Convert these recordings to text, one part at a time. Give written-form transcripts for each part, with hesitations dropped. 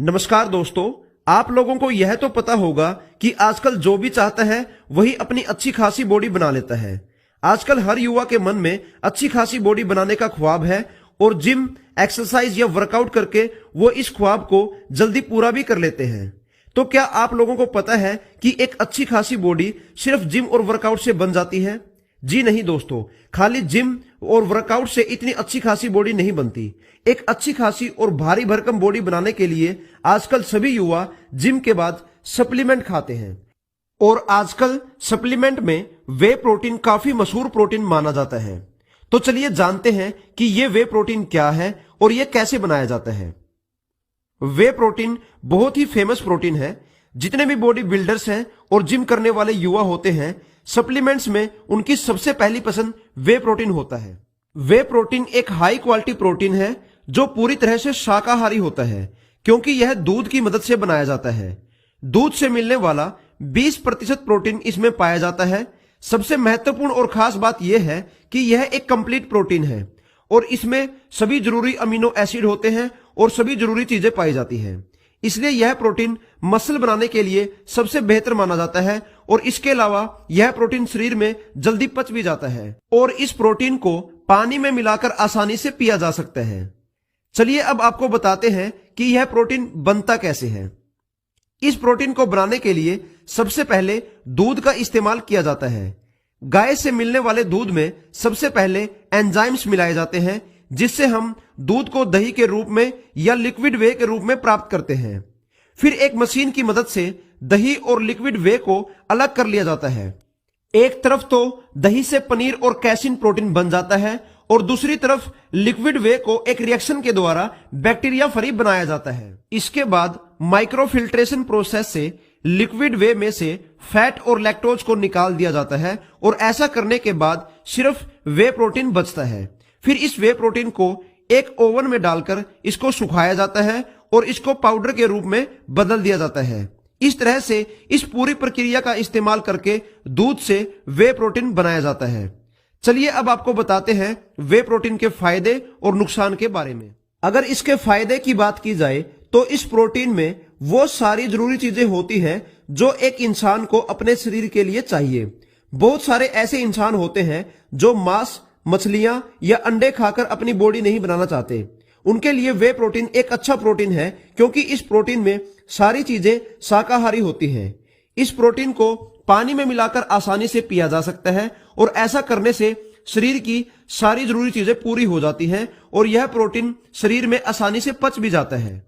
नमस्कार दोस्तों, आप लोगों को यह तो पता होगा कि आजकल जो भी चाहता है वही अपनी अच्छी खासी बॉडी बना लेता है। आजकल हर युवा के मन में अच्छी खासी बॉडी बनाने का ख्वाब है और जिम, एक्सरसाइज या वर्कआउट करके वो इस ख्वाब को जल्दी पूरा भी कर लेते हैं। तो क्या आप लोगों को पता है कि एक अच्छी खासी बॉडी सिर्फ जिम और वर्कआउट से बन जाती है? जी नहीं दोस्तों, खाली जिम और वर्कआउट से इतनी अच्छी खासी बॉडी नहीं बनती। एक अच्छी खासी और भारी भरकम बॉडी बनाने के लिए आजकल सभी युवा जिम के बाद सप्लीमेंट खाते हैं और आजकल सप्लीमेंट में वे प्रोटीन काफी मशहूर प्रोटीन माना जाता है। तो चलिए जानते हैं कि ये वे प्रोटीन क्या है और ये कैसे बनाया जाता है। वे प्रोटीन बहुत ही फेमस प्रोटीन है। जितने भी बॉडी बिल्डर्स हैं और जिम करने वाले युवा होते हैं, सप्लीमेंट्स में उनकी सबसे पहली पसंद वे प्रोटीन होता है। वे प्रोटीन एक हाई क्वालिटी प्रोटीन है जो पूरी तरह से शाकाहारी होता है, क्योंकि यह दूध की मदद से बनाया जाता है। दूध से मिलने वाला 20% प्रोटीन इसमें पाया जाता है। सबसे महत्वपूर्ण और खास बात यह है कि यह एक कंप्लीट प्रोटीन है और इसमें सभी जरूरी अमीनो एसिड होते हैं और सभी जरूरी चीजें पाई जाती हैं। इसलिए यह प्रोटीन मसल बनाने के लिए सबसे बेहतर माना जाता है और इसके अलावा यह प्रोटीन शरीर में जल्दी पच भी जाता है और इस प्रोटीन को पानी में मिलाकर आसानी से पिया जा सकता है। चलिए अब आपको बताते हैं कि यह प्रोटीन बनता कैसे है। इस प्रोटीन को बनाने के लिए सबसे पहले दूध का इस्तेमाल किया जाता है। गाय से मिलने वाले दूध में सबसे पहले एंजाइम्स मिलाए जाते हैं, जिससे हम दूध को दही के रूप में या लिक्विड वे के रूप में प्राप्त करते हैं। फिर एक मशीन की मदद से दही और लिक्विड वे को अलग कर लिया जाता है। एक तरफ तो दही से पनीर और कैसिन प्रोटीन बन जाता है और दूसरी तरफ लिक्विड वे को एक रिएक्शन के द्वारा बैक्टीरिया फ्री बनाया जाता है। इसके बाद माइक्रोफिल्ट्रेशन प्रोसेस से लिक्विड वे में से फैट और लैक्टोज को निकाल दिया जाता है और ऐसा करने के बाद सिर्फ वे प्रोटीन बचता है। फिर इस वे प्रोटीन को एक ओवन में डालकर इसको सुखाया जाता है और इसको पाउडर के रूप में बदल दिया जाता है। इस तरह से इस पूरी प्रक्रिया का इस्तेमाल करके दूध से वे प्रोटीन बनाया जाता है। चलिए अब आपको बताते हैं वे प्रोटीन के फायदे और नुकसान के बारे में। अगर इसके फायदे की बात की जाए तो इस प्रोटीन में वो सारी जरूरी चीजें होती हैं जो एक इंसान को अपने शरीर के लिए चाहिए। बहुत सारे ऐसे इंसान होते हैं जो मांस, मछलियां या अंडे खाकर अपनी बॉडी नहीं बनाना चाहते। उनके लिए वे प्रोटीन एक अच्छा प्रोटीन है, क्योंकि इस प्रोटीन में सारी चीजें शाकाहारी होती हैं। इस प्रोटीन को पानी में मिलाकर आसानी से पिया जा सकता है और ऐसा करने से शरीर की सारी जरूरी चीजें पूरी हो जाती हैं और यह प्रोटीन शरीर में आसानी से पच भी जाता है।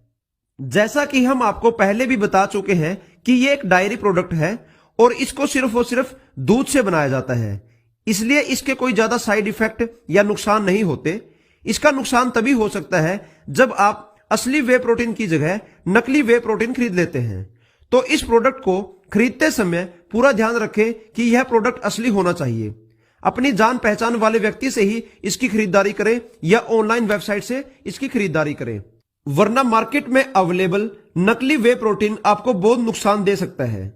जैसा कि हम आपको पहले भी बता चुके हैं कि यह एक डायरी प्रोडक्ट है और इसको सिर्फ और सिर्फ दूध से बनाया जाता है, इसलिए इसके कोई ज्यादा साइड इफेक्ट या नुकसान नहीं होते। इसका नुकसान तभी हो सकता है जब आप असली वे प्रोटीन की जगह नकली वे प्रोटीन खरीद लेते हैं। तो इस प्रोडक्ट को खरीदते समय पूरा ध्यान रखें कि यह प्रोडक्ट असली होना चाहिए। अपनी जान पहचान वाले व्यक्ति से ही इसकी खरीदारी करें या ऑनलाइन वेबसाइट से इसकी खरीदारी करें, वरना मार्केट में अवेलेबल नकली वे प्रोटीन आपको बहुत नुकसान दे सकता है।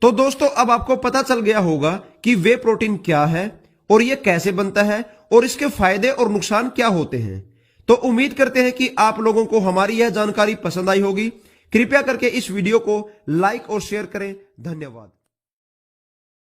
तो दोस्तों, अब आपको पता चल गया होगा कि वे प्रोटीन क्या है और यह कैसे बनता है और इसके फायदे और नुकसान क्या होते हैं। तो उम्मीद करते हैं कि आप लोगों को हमारी यह जानकारी पसंद आई होगी। कृपया करके इस वीडियो को लाइक और शेयर करें। धन्यवाद।